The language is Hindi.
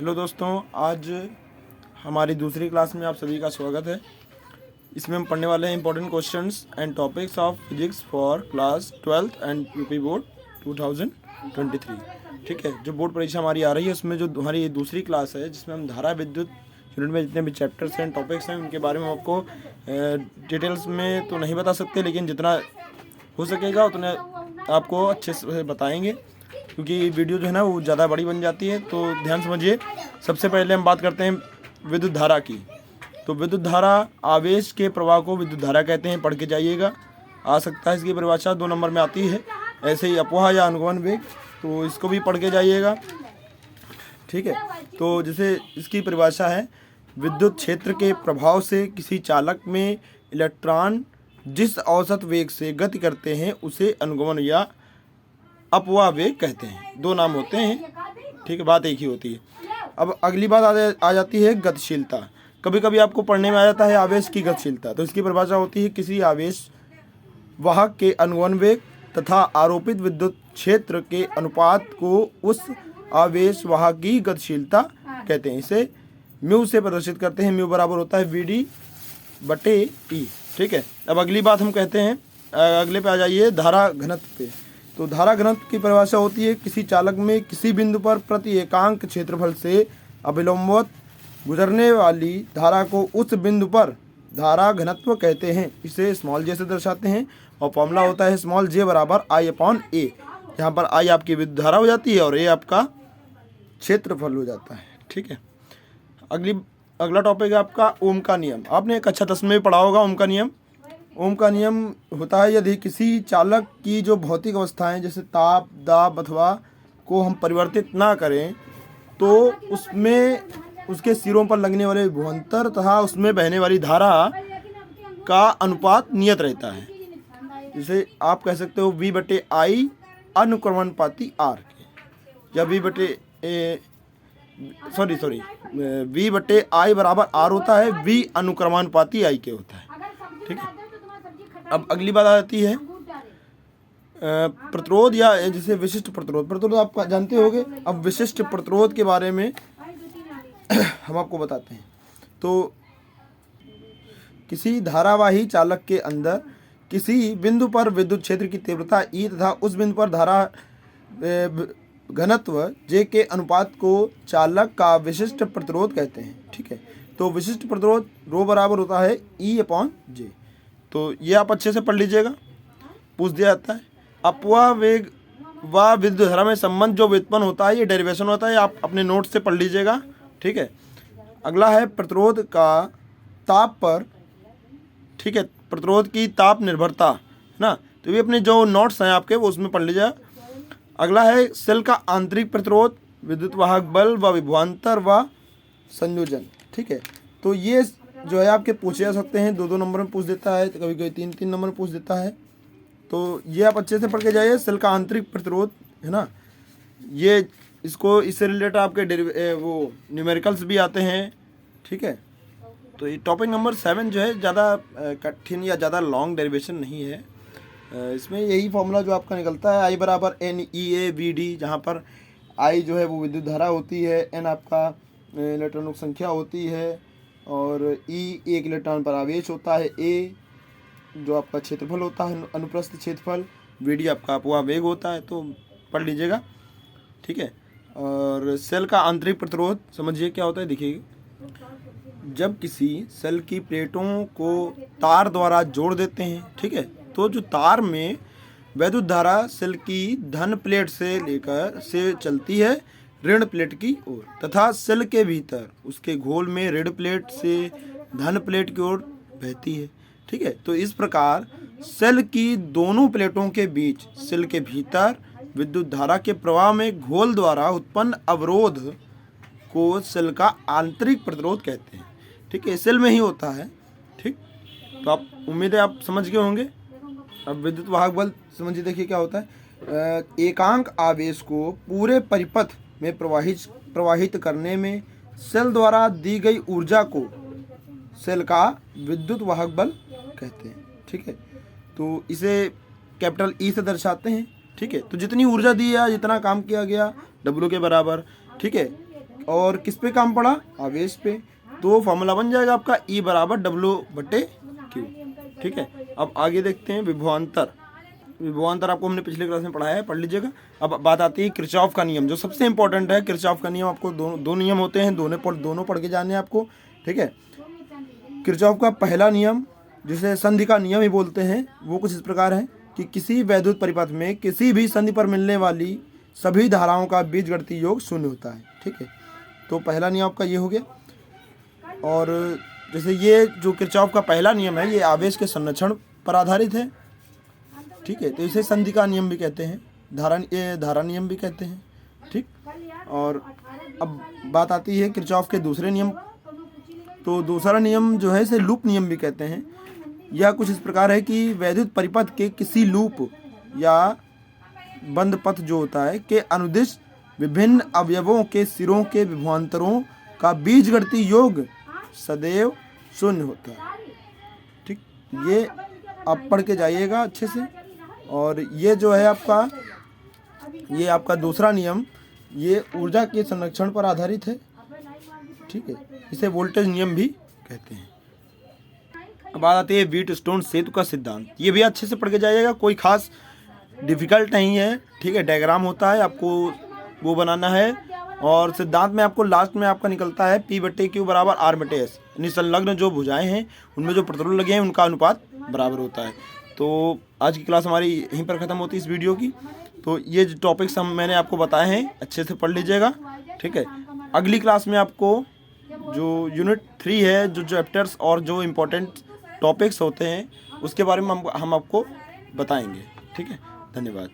हेलो दोस्तों, आज हमारी दूसरी क्लास में आप सभी का स्वागत है। इसमें हम पढ़ने वाले हैं important questions and topics of physics for class 12th and UP board 2023। ठीक है, जो बोर्ड परीक्षा हमारी आ रही है उसमें जो हमारी दूसरी क्लास है जिसमें हम धारा विद्युत यूनिट में जितने भी चैप्टर्स हैं, टॉपिक्स हैं, उनके बारे में आपको डिटेल्स में तो नहीं बता सकते, लेकिन जितना हो सकेगा उतना आपको अच्छे से बताएंगे, क्योंकि वीडियो जो है ना वो ज़्यादा बड़ी बन जाती है। तो ध्यान समझिए। सबसे पहले हम बात करते हैं विद्युत धारा की। तो विद्युत धारा आवेश के प्रवाह को विद्युत धारा कहते हैं, पढ़ के जाइएगा। आ सकता है इसकी परिभाषा 2 नंबर में आती है। ऐसे ही अपवाह या अनुगमन वेग, तो इसको भी पढ़ के जाइएगा। ठीक है, तो जैसे इसकी परिभाषा है, विद्युत क्षेत्र के प्रभाव से किसी चालक में इलेक्ट्रॉन जिस औसत वेग से गति करते हैं उसे अनुगमन या अपवाह वेग कहते हैं। 2 नाम होते हैं, ठीक है, बात एक ही होती है। अब अगली बात आ जाती है गतिशीलता। कभी कभी आपको पढ़ने में आ जाता है आवेश की गतिशीलता। तो इसकी परिभाषा होती है, किसी आवेश वाहक के अनुगमन वेग तथा आरोपित विद्युत क्षेत्र के अनुपात को उस आवेश वाहक की गतिशीलता कहते हैं। इसे म्यू से प्रदर्शित करते हैं। म्यू बराबर होता है VD/E। ठीक है, अब अगली बात हम कहते हैं, अगले पे आ जाइए, धारा घनत्व पे। तो धारा घनत्व की परिभाषा होती है, किसी चालक में किसी बिंदु पर प्रति एकांक क्षेत्रफल से अविलंबवत गुजरने वाली धारा को उस बिंदु पर धारा घनत्व कहते हैं। इसे स्मॉल जे से दर्शाते हैं और फॉर्मूला होता है स्मॉल जे बराबर I/A। यहाँ पर I आपकी विद्युत धारा हो जाती है और A आपका क्षेत्रफल हो जाता है। ठीक है, अगला टॉपिक है आपका ओम का नियम। आपने कक्षा 10 में पढ़ा होगा ओम का नियम। ओम का नियम होता है, यदि किसी चालक की जो भौतिक अवस्थाएं जैसे ताप, दाब अथवा को हम परिवर्तित ना करें तो उसमें उसके सिरों पर लगने वाले विभवांतर तथा उसमें बहने वाली धारा का अनुपात नियत रहता है। जैसे आप कह सकते हो V/I अनुक्रमणपाती R के, या V/I बराबर R होता है, V अनुक्रमणपाती I के होता है। ठीक है, अब अगली बात आ जाती है प्रतिरोध, या जैसे विशिष्ट प्रतिरोध आप जानते होंगे। अब विशिष्ट प्रतिरोध के बारे में हम आपको बताते हैं। तो किसी धारावाही चालक के अंदर किसी बिंदु पर विद्युत क्षेत्र की तीव्रता E तथा उस बिंदु पर धारा घनत्व J के अनुपात को चालक का विशिष्ट प्रतिरोध कहते हैं। ठीक है, तो विशिष्ट प्रतिरोध रो बराबर होता है E/J। तो ये आप अच्छे से पढ़ लीजिएगा, पूछ दिया जाता है। अपवाह वेग व विद्युत धारा में संबंध जो व्युत्पन्न होता है, ये डेरिवेशन होता है, आप अपने नोट से पढ़ लीजिएगा। ठीक है, अगला है प्रतिरोध का ताप पर। ठीक है, प्रतिरोध की ताप निर्भरता है ना, तो ये अपने जो नोट्स हैं आपके वो उसमें पढ़ लीजिएगा। अगला है सेल का आंतरिक प्रतिरोध, विद्युत वाहक बल व विभवांतर व संयोजन। ठीक है, तो ये जो है आपके पूछे जा सकते हैं, 2-2 नंबर में पूछ देता है, कभी कभी 3-3 नंबर में पूछ देता है। तो ये आप अच्छे से पढ़ के जाइए। सेल का आंतरिक प्रतिरोध है ना, ये इससे रिलेटेड आपके वो न्यूमेरिकल्स भी आते हैं। ठीक है, तो ये टॉपिक नंबर 7 जो है ज़्यादा कठिन या ज़्यादा लॉन्ग डेरिवेशन नहीं है। इसमें यही फॉर्मूला जो आपका निकलता है, I बराबर NEAVD, जहाँ पर I जो है वो विद्युत धारा होती है, N आपका इलेक्ट्रॉनों की संख्या होती है और E एक इलेक्ट्रॉन पर आवेश होता है, A जो आपका क्षेत्रफल होता है, अनुप्रस्थ क्षेत्रफल, VD आपका अपवाह वेग होता है। तो पढ़ लीजिएगा। ठीक है, और सेल का आंतरिक प्रतिरोध समझिए क्या होता है, देखिए। जब किसी सेल की प्लेटों को तार द्वारा जोड़ देते हैं, ठीक है, तो जो तार में वैद्युत धारा सेल की धन प्लेट से चलती है ऋण प्लेट की ओर, तथा सेल के भीतर उसके घोल में ऋण प्लेट से धन प्लेट की ओर बहती है। ठीक है, तो इस प्रकार सेल की दोनों प्लेटों के बीच सेल के भीतर विद्युत धारा के प्रवाह में घोल द्वारा उत्पन्न अवरोध को सेल का आंतरिक प्रतिरोध कहते हैं। ठीक है, सेल में ही होता है। ठीक, तो आप उम्मीद है आप समझ गए होंगे। अब विद्युत वाहक बल समझिए, देखिए क्या होता है। एकांक आवेश को पूरे परिपथ में प्रवाहित करने में सेल द्वारा दी गई ऊर्जा को सेल का विद्युत वाहक बल कहते हैं। ठीक है, तो इसे कैपिटल E से दर्शाते हैं। ठीक है, तो जितनी ऊर्जा दी है, जितना काम किया गया W के बराबर। ठीक है, और किस पे काम पड़ा, आवेश पे। तो फॉर्मूला बन जाएगा आपका E बराबर W/Q। ठीक है, अब आगे देखते हैं विभवांतर। विभवांतर आपको हमने पिछले क्लास में पढ़ाया है, पढ़ लीजिएगा। अब बात आती है किरचॉफ का नियम, जो सबसे इंपॉर्टेंट है। किरचॉफ का नियम आपको दो नियम होते हैं, दोनों पढ़ के जाने हैं आपको। ठीक है, किरचॉफ का पहला नियम, जिसे संधि का नियम ही बोलते हैं, वो कुछ इस प्रकार है कि किसी वैद्युत परिपथ में किसी भी संधि पर मिलने वाली सभी धाराओं का बीजगणितीय योग शून्य होता है। ठीक है, तो पहला नियम आपका ये हो गया। और जैसे ये जो किरचॉफ का पहला नियम है, ये आवेश के संरक्षण पर आधारित है। ठीक है, तो इसे संधि का नियम भी कहते हैं, धारा नियम भी कहते हैं। ठीक, और अब बात आती है किरचॉफ के दूसरे नियम। तो दूसरा नियम जो है इसे लूप नियम भी कहते हैं। यह कुछ इस प्रकार है कि वैद्युत परिपथ के किसी लूप या बंद पथ जो होता है के अनुदिश विभिन्न अवयवों के सिरों के विभवांतरों का बीजगणितीय योग सदैव शून्य होता है। ठीक, ये आप पढ़ के जाइएगा अच्छे से। और ये जो है आपका दूसरा नियम, ये ऊर्जा के संरक्षण पर आधारित है। ठीक है, इसे वोल्टेज नियम भी कहते हैं। अब बात आती है व्हीटस्टोन सेतु का सिद्धांत। ये भी अच्छे से पढ़ के जाइएगा, कोई खास डिफिकल्ट नहीं है। ठीक है, डायग्राम होता है, आपको वो बनाना है। और सिद्धांत में आपको लास्ट में आपका निकलता है P/Q बराबर R/S, यानी संलग्न जो भुजाएं हैं उनमें जो प्रतिरोध लगे हैं उनका अनुपात बराबर होता है। तो आज की क्लास हमारी यहीं पर ख़त्म होती है, इस वीडियो की। तो ये जो टॉपिक्स मैंने आपको बताए हैं अच्छे से पढ़ लीजिएगा। ठीक है, अगली क्लास में आपको जो यूनिट 3 है, जो चैप्टर्स और जो इम्पोर्टेंट टॉपिक्स होते हैं उसके बारे में हम आपको बताएंगे। ठीक है, धन्यवाद।